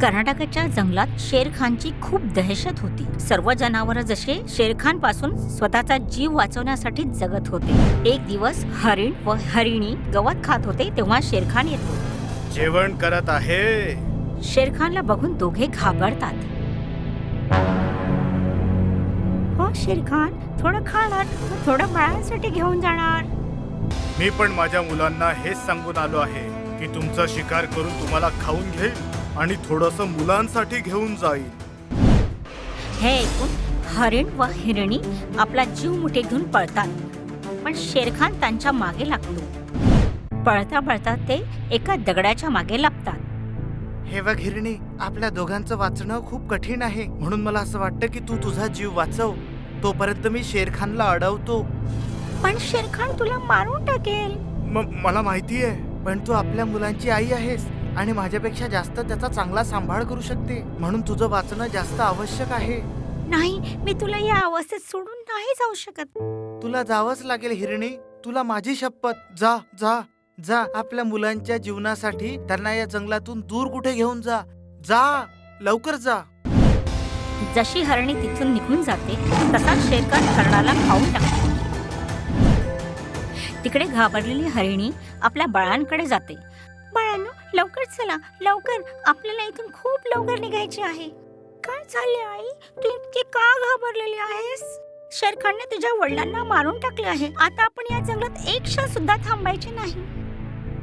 कर्नाटकाच्या जंगलात शेरखानची खूप दहशत होती. सर्व जनावर जसे शेरखान पासून स्वतःचा जीव वाचवण्यासाठी जगत होते. एक दिवस हरिण व हरिणी गवत खात होते तेव्हा शेरखान येतो. जेवण करत आहे. शेरखानला बघून दोघे घाबरतात. हो शेरखान, थोडं खाणार, थोडं बाळांसाठी घेऊन जाणार. मी पण माझ्या मुलांना हेच सांगून आलो आहे की तुमचा शिकार करून तुम्हाला खाऊन घेईल आणि थोडंसं मुलांसाठी घेऊन जाईल. हे ऐकून हरिण व हिरणी आपला जीव मुठीत घेऊन पळतात, पण शेरखान त्यांच्या मागे लागतो. पळता पळता ते एका दगडाच्या मागे लपतात. हे बघ हिरणी, आपल्या दोघांचं वाचणं खूप कठीण आहे, म्हणून मला असं वाटतं की तू तुझा जीव वाचव. तोपर्यंत मी शेरखानला अडवतो. पण शेरखान तुला मारून टाकेल. मला माहिती आहे, पण तू आपल्या मुलांची आई आहेस आणि माझ्यापेक्षा जास्त त्याचा चांगला सांभाळ करू शकते, म्हणून तुझं वाचणं जास्त आवश्यक आहे. नाही, मी तुला या अवस्थेत सोडून नाही जाऊ शकत. तुला जावंच लागेल हिरणी, तुला माझी शपथ. जा जा जा, आपल्या मुलांच्या जीवनासाठी त्यांना या जंगलातून दूर कुठे घेऊन जा. जा, लवकर जा. जशी हरणी तिथून निघून जाते तसा शेरखान हरणाला खाऊन टाकतो. तिकडे घाबरलेली हरिणी आपल्या बाळांकडे जाते. बाळांनो, लवकर चला, लवकर, आपल्याला इथून खूप लवकर निघायचे आहे. काय झाले आई, तू इतकी का घाबरलेली आहेस? शेरखानने तुझ्या वडिलांना मारून टाकले आहे. आता आपण या जंगलात एक क्षण सुद्धा थांबायचे नाही.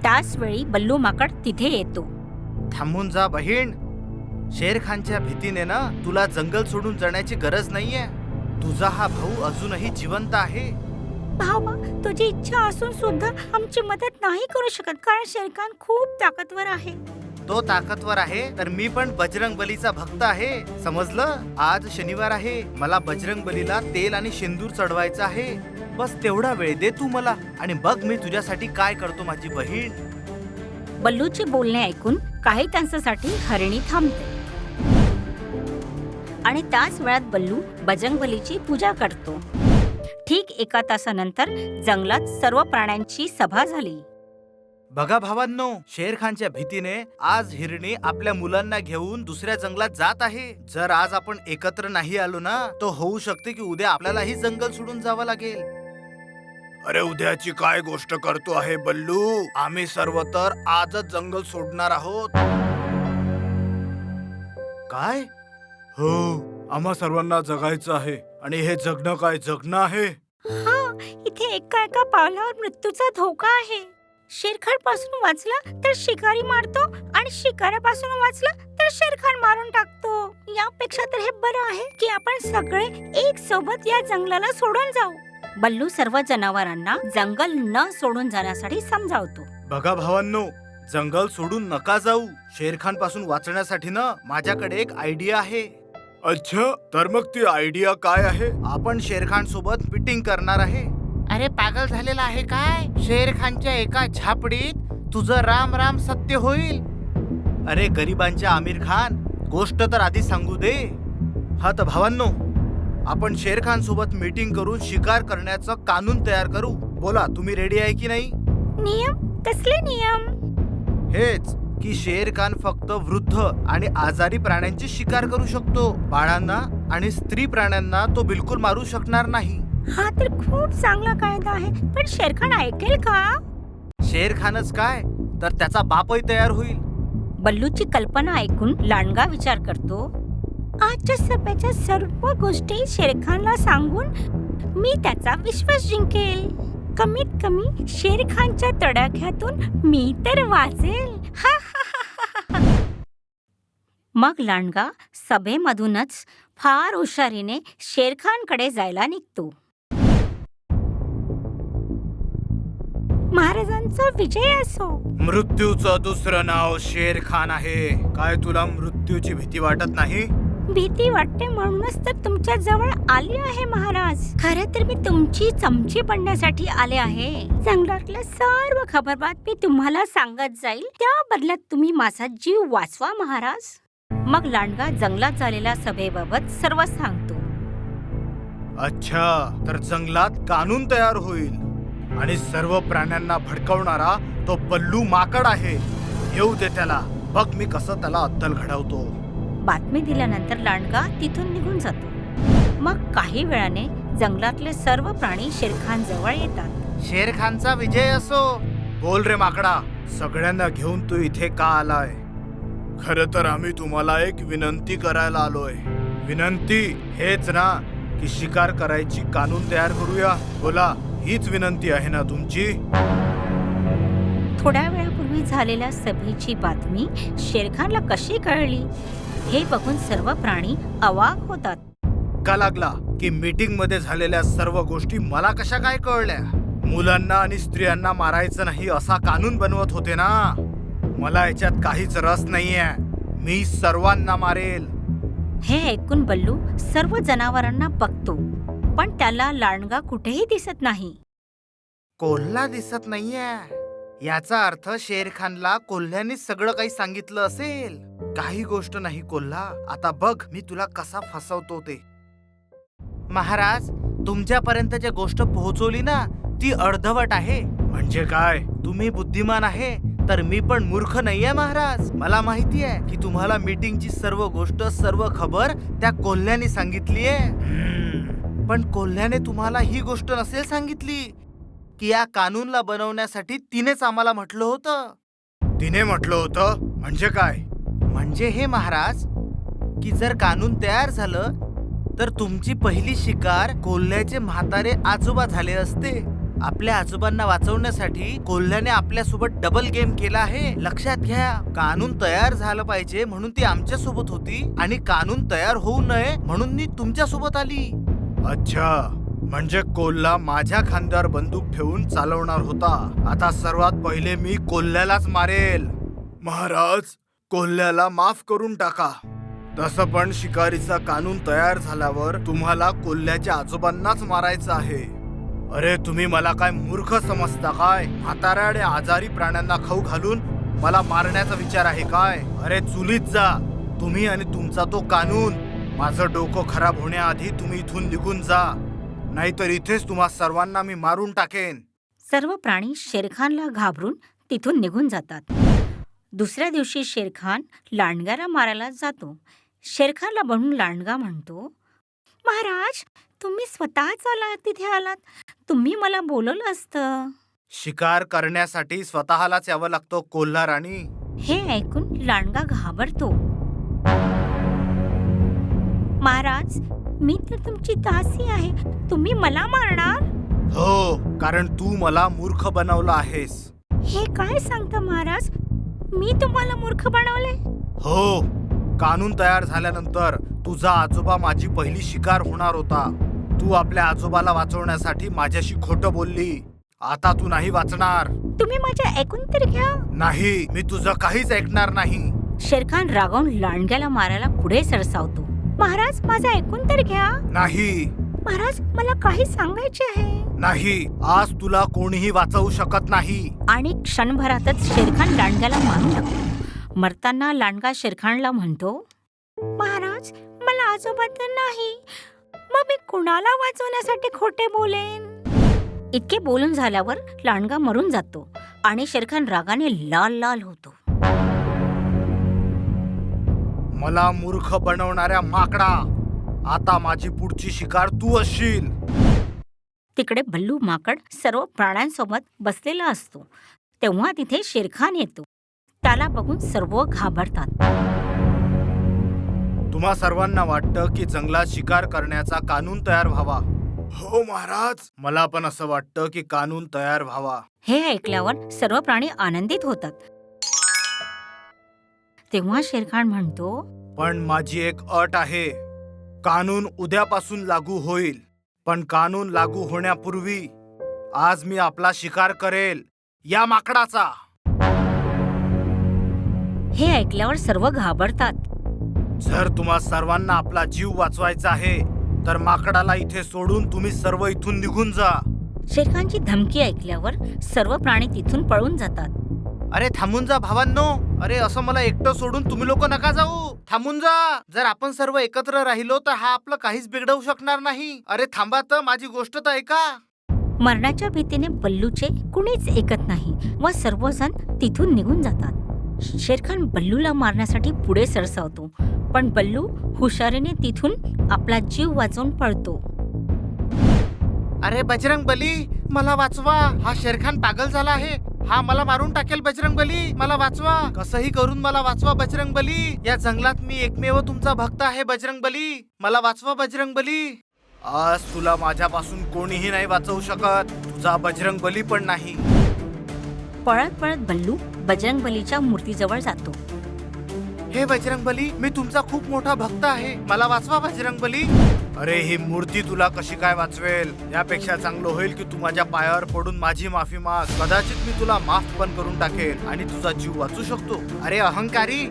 त्याच वेळी बल्लू माकड तिथे येतो. थांबून जा बहीण. शेरखानच्या भीतीने ना तुला जंगल सोडून जाण्याची गरज नाहीये. तुझा हा भाऊ अजूनही जिवंत आहे. भावा, तुझी इच्छा असून सुद्धा आमची मदत नाही करू शकत, कारण शेरखान खूप ताकदवर आहे. तो ताकदवर आहे तर मी पण बजरंग बलीचा भक्त आहे, समजलं? आज शनिवार आहे, मला बजरंग बलीला तेल आणि शेंदूर चढवायचं आहे. बस तेवढा वेळ दे तू मला आणि बघ मी तुझ्यासाठी काय करतो माझी बहीण. बल्लूचे बोलणे ऐकून काही तासांसाठी हरिणी थांबते आणि त्याच वेळात बल्लू बजरंगबलीची पूजा करतो. ठीक 1 तासानंतर जंगलात सर्व प्राण्यांची सभा झाली. बघा भावांनो, शेरखानच्या भीतीने आज हिरणी आपल्या मुलांना घेऊन दुसऱ्या जंगलात जात आहे. जर आज आपण एकत्र नाही आलो ना, तो होऊ शकते की उद्या आपल्यालाही जंगल सोडून जावं लागेल. अरे उद्याची काय गोष्ट करतो आहे बल्लू, आम्ही सर्व तर आजच जंगल सोडणार आहोत. काय? हो, आम्हा सर्वांना जगायचं आहे आणि हे जगणं काय जगणं आहे. हा, इथे एका एका पावलावर मृत्यूचा धोका आहे. शेरखान पासून वाचला तर शिकारी मारतो आणि शिकाऱ्यापासून वाचला तर शेरखान मारून टाकतो. यापेक्षा तर हे बरं आहे की आपण सगळे एक सोबत या जंगलाला सोडून जाऊ. बल्लू सर्व जनावरांना जंगल न सोडून जाण्यासाठी समजावतो. बघा भावांनो, जंगल सोडून नका जाऊ. शेरखान पासून वाचण्यासाठी ना माझ्याकडे एक आयडिया आहे. अच्छा, तर मग ती आयडिया काय आहे? आपण शेरखान सोबत मीटिंग करणार आहे. अरे पागल झालेला आहे काय? शेरखानच्या एका झापडीत तुझं राम राम सत्य होईल. अरे गरिबांच्या आमिर खान, गोष्ट तर आधी सांगू दे. हा तर भावांनो, आपण शेरखान सोबत मीटिंग करून शिकार करण्याचं कानून तयार करू. बोला, तुम्ही रेडी आहे की नाही? नियम? कसले नियम? हेच की शेरखान फक्त वृद्ध आणि आजारी प्राण्यांची शिकार करू शकतो. बाळांना आणि स्त्री प्राण्यांना तो बिलकुल मारू शकणार नाही. हा तर खूप चांगला कायदा आहे, पण शेरखान ऐकेल का? शेरखानच काय, तर त्याचा बापही तयार होईल. बल्लूची कल्पना ऐकून लांडगा विचार करतो. आजच्या सभेच्या सर्व गोष्टी शेरखानला सांगून मी त्याचा विश्वास जिंकेल. कमीत कमी शेरखानच्या तडाख्यातून मी तर वाचेल. मग लांडगा सभेमधूनच फार हुशारीने शेरखानकडे जायला निघतो. महाराजांचा विजय असो. मृत्यूचं दुसरं नाव शेरखान आहे. काय तुला मृत्यूची भीती वाटत नाही? भीती वाटते म्हणूनच तर तुमच्या जवळ आली आहे महाराज. खरं तर मी तुमची चमची बनण्यासाठी आले आहे. जंगलातल्या सर्व खबरबात मी तुम्हाला सांगत जाईल, त्या बदल्यात तुम्ही माझा जीव वाचवा महाराज. मग लांडगा जंगलात झालेल्या सभेबाबत सर्व सांगतो. अच्छा, तर जंगलात कानून तयार होईल आणि सर्व प्राण्यांना भडकवणारा तो बल्लू माकड आहे. येऊ दे त्याला. बघ मी कसं त्याला अद्दल घडवतो. बातमी दिल्यानंतर लांडगा तिथून निघून जातो. मग काही वेळाने जंगलातले सर्व प्राणी शेरखान जवळ येतात. शेरखानचा विजय असो. बोल रे माकडा, सगळ्यांना घेऊन तू इथे का आलाय? खरं तर आम्ही तुम्हाला एक विनंती करायला आलोय. विनंती हेच ना की शिकार करायची कानून तयार करूया? बोला, हीच विनंती आहे ना तुमची? थोड्या वेळापूर्वी झालेल्या सभेची बातमी शेरखानला कशी कळली हे बघून सर्व प्राणी अवाक होतात. का लागला की मीटिंग मध्ये झालेल्या सर्व गोष्टी मला कशा काय कळल्या? मुलांना आणि स्त्रियांना मारायचं नाही असा कानून बनवत होते ना. मला याच्यात काहीच रस नाहीये. मी सर्वांना मारेल. हे ऐकून बल्लू सर्व जनावरांना बघतो, पण त्याला लांडगा कुठेही दिसत नाही. कोल्हा दिसत नाहीये याचा अर्थ शेरखानला कोल्ह्यानेच सगळं काही सांगितलं असेल. काही गोष्ट नाही कोल्हा, आता बघ मी तुला कसा फसवतो ते. महाराज, तुमच्यापर्यंत जे गोष्ट पोहोचवली ना ती अर्धवट आहे. म्हणजे काय? तुम्ही बुद्धिमान आहे तर मी पण मूर्ख नाहीये महाराज. मला माहिती आहे की तुम्हाला मीटिंगची सर्व गोष्ट, सर्व खबर त्या कोल्ह्याने सांगितलीये. पण कोल्ह्याने तुम्हाला ही गोष्ट नसेल सांगितली की या कानूनला बनवण्यासाठी तिनेच आम्हाला म्हटलं होतं. तिने म्हटलं होतं म्हणजे काय? म्हणजे हे महाराज की जर कानून तयार झालं तर तुमची पहिली शिकार कोल्ह्याचे म्हातारे आजोबा झाले असते. आपल्या आजोबांना वाचवण्यासाठी कोल्ह्याने आपल्यासोबत डबल गेम केला आहे. लक्षात घ्या, कानून तयार झालं पाहिजे म्हणून ती आमच्या सोबत होती आणि कानून तयार होऊ नये म्हणून मी तुमच्या सोबत आली. अच्छा, म्हणजे कोल्हा माझ्या खांद्यावर बंदूक ठेवून चालवणार होता. आता सर्वात पहिले मी कोल्ह्यालाच मारेल. महाराज, कोल्ह्याला माफ करून टाका. तसं पण शिकारीचा कानून तयार झाल्यावर तुम्हाला कोल्ह्याच्या आजोबांनाच मारायचं आहे. अरे तुम्ही मला काय मूर्ख समजता काय? म्हाताऱ्या आणि आजारी प्राण्यांना खाऊ घालून मला मारण्याचा विचार आहे काय? अरे चुलीत जा तुम्ही आणि तुमचा तो कानून. माझं डोकं खराब होण्याआधी तुम्ही इथून निघून जा, नाहीतर इथेच तुम्हा सर्वांना मी मारून टाकेन. सर्व प्राणी शेरखानला घाबरून तिथून निघून जातात. दुसऱ्या दिवशी शेरखान लांडग्याला मारायला जातो. शेरखानला बघून लांडगा म्हणतो, महाराज, तुम्ही स्वतःच तिथे आलात. तुम्ही मला बोलवलं असतं. शिकार करण्यासाठी स्वतःलाच यावं लागतं कोल्हा राणी. हे ऐकून लांडगा घाबरतो. महाराज, मी तर तुमची दासी आहे. तुम्ही मला मारणार? हो, कारण तू मला मूर्ख बनवलं आहेस. हे काय सांगता महाराज? मी तुम्हाला मूर्ख बनवले? हो, कानून तयार झाल्यानंतर तुझा आजोबा माझी पहिली शिकार होणार होता. तू आपल्या आजोबाला वाचवण्यासाठी माझ्याशी खोटं बोलली. आता तू नाही वाचणार. तुम्ही माझे ऐकून तर घ्या. नाही, मी तुझं काहीच ऐकणार नाही. शेरखान रागावून लांडग्याला मारायला पुढे सरसावतो. महाराज, माझं ऐकून तर घ्या. नाही. महाराज, मला काही सांगायचे आहे. नाही, आज तुला कोणीही वाचवू शकत नाही. आणि क्षणभरातच शेरखान लांडग्याला मारून टाकतो. मरताना लांडगा शेरखानला म्हणतो, महाराज, मला आजोबा तर नाही, मग मी कुणाला वाचवण्यासाठी खोटे बोलेन? इतके बोलून झाल्यावर लांडगा मरून जातो आणि शेरखान रागाने लाल लाल होतो. मला मूर्ख बनवणाऱ्या माकडा, आता माझी पुढची शिकार तू असशील. तिकडे भल्लू माकड सर्व प्राण्यांसोबत बसलेला असतो. तेव्हा तिथे शेरखान येतो. त्याला बघून सर्व घाबरतात. तुम्हा सर्वांना वाटतं की जंगलात शिकार करण्याचा कानून तयार व्हावा. हो महाराज, मला पण असं वाटतं की कानून तयार व्हावा. हे ऐकल्यावर सर्व प्राणी आनंदित होतात. तेव्हा शेरखान म्हणतो, पण माझी एक अट आहे. कानून उद्यापासून लागू होईल, पण कानून लागू होण्यापूर्वी आज मी आपला शिकार करेल, या माकडाचा. हे ऐकल्यावर सर्व घाबरतात. जर तुम्हा सर्वांना आपला जीव वाचवायचा आहे तर माकडाला इथे सोडून तुम्ही सर्व इथून निघून जा. शेरखानची धमकी ऐकल्यावर सर्व प्राणी तिथून पळून जातात. अरे थांबून जा भावांनो. अरे असं मला एकटं सोडून तुम्ही लोक नका जाऊ. थांबून जा. जर आपण सर्व एकत्र राहिलो तर हा आपलं काहीच बिघडवू शकणार नाही. अरे थांबा तर, माझी गोष्ट तर ऐका. मरणाच्या भीतीने बल्लूचे कुणीच ऐकत नाही व सर्वजण तिथून निघून जातात. शेरखान बल्लूला मारण्यासाठी पुढे सरसावतो, पण बल्लू हुशारीने तिथून आपला जीव वाचवून पळतो. अरे बजरंग बली, मला वाचवा. हा शेरखान पागल झाला आहे. हा मला मारून टाकेल. बजरंग बली, मला वाचवा. कसंही करून मला वाचवा बजरंग बली. या जंगलात मी एकमेव तुमचा भक्त आहे. बजरंग बली, मला वाचवा. बजरंग बली, आज तुला माझ्यापासून कोणीही नाही वाचवू शकत. तुझा बजरंग बली पण नाही. पळत पळत बल्लू बजरंग बलीच्या मूर्तीजवळ जातो. हे बजरंग बली, मी तुमचा खूप मोठा भक्त आहे. मला वाचवा बजरंग बली. अरे ही मूर्ती तुला कशी काय वाचवेल? यापेक्षा चांगलं होईल की तू माझ्या पायावर पडून माझी माफी माग. कदाचित मी तुला माफ पण करून टाकेल आणि तुझा जीव वाचू शकतो. अरे अहंकारी,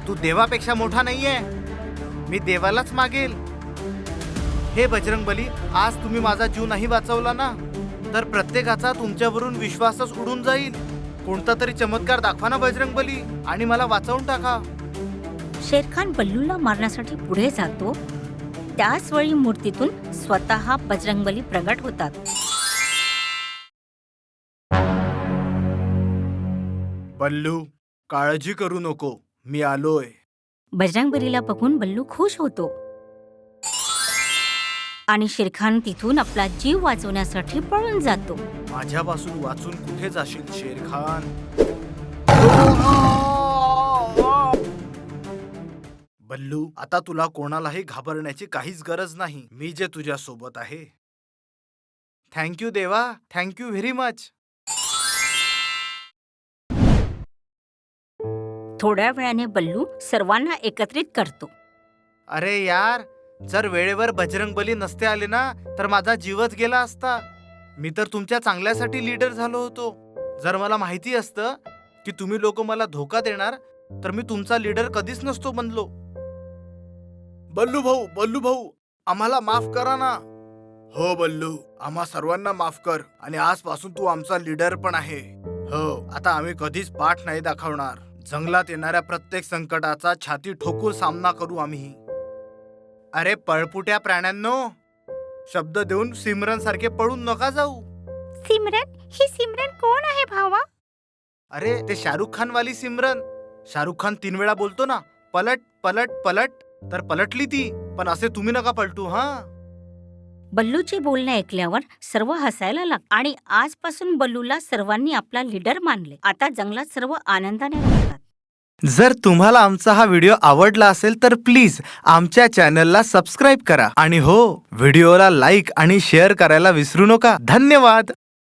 तू देवापेक्षा मोठा नाहीये. मी देवालाच मागेल. हे बजरंग बली, आज तुम्ही माझा जीव नाही वाचवला ना, तर प्रत्येकाचा तुमच्यावरून विश्वासच उडून जाईल. कोणता तरी चमत्कार दाखवा ना बजरंग बली आणि मला वाचवून टाका. शेरखान बल्लूला मारण्यासाठी पुढे जातो. त्याच वेळी मूर्तीतून स्वतः बजरंगबली प्रगट होतात. बल्लू, काळजी करू नको, मी आलोय. बजरंगबलीला बघून बल्लू खुश होतो आणि शेरखान तिथून आपला जीव वाचवण्यासाठी पळून जातो. माझ्यापासून वाचून कुठे जाशील शेरखान? बल्लू, आता तुला कोणालाही घाबरण्याची काहीच गरज नाही. मी जे तुझ्या सोबत आहे. थँक्यू देवा, थँक्यू व्हेरी मच. थोड्या वेळाने बल्लू सर्वांना एकत्रित करतो. अरे यार, जर वेळेवर बजरंग बली नसते आले ना, तर माझा जीवच गेला असता. मी तर तुमच्या चांगल्यासाठी लीडर झालो होतो. जर मला माहिती असतं की तुम्ही लोक मला धोका देणार, तर मी तुमचा लीडर कधीच नसतो बनलो. बल्लू भाऊ, आम्हाला माफ करा ना. हो बल्लू, आम्हा सर्वांना माफ कर आणि आजपासून तू आमचा लीडर पण आहे. हो, आता आम्ही कधीच पाठ नाही दाखवणार. जंगलात येणाऱ्या प्रत्येक संकटाचा छाती ठोकून सामना करू आम्ही. अरे पळपुट्या प्राण्यांनो, शब्द देऊन सिमरन सारखे पळून नका जाऊ. सिमरन? ही सिमरन कोण आहे भावा? अरे ते शाहरुख खान वाली सिमरन. शाहरुख खान 3 वेळा बोलतो ना, पलट पलट पलट, तर पलटली ती. पण असे तुम्ही नका पलटू. हा. बल्लूचे बोलणे ऐकल्यावर सर्व हसायला लागले आणि आजपासून बल्लूला सर्वांनी आपला लीडर मानले. आता जंगलात सर्व आनंदाने राहतात. जर तुम्हाला आमचा हा व्हिडिओ आवडला असेल तर प्लीज आमच्या चॅनलला सबस्क्राईब करा आणि हो, व्हिडिओला लाईक आणि शेअर करायला विसरू नका. धन्यवाद.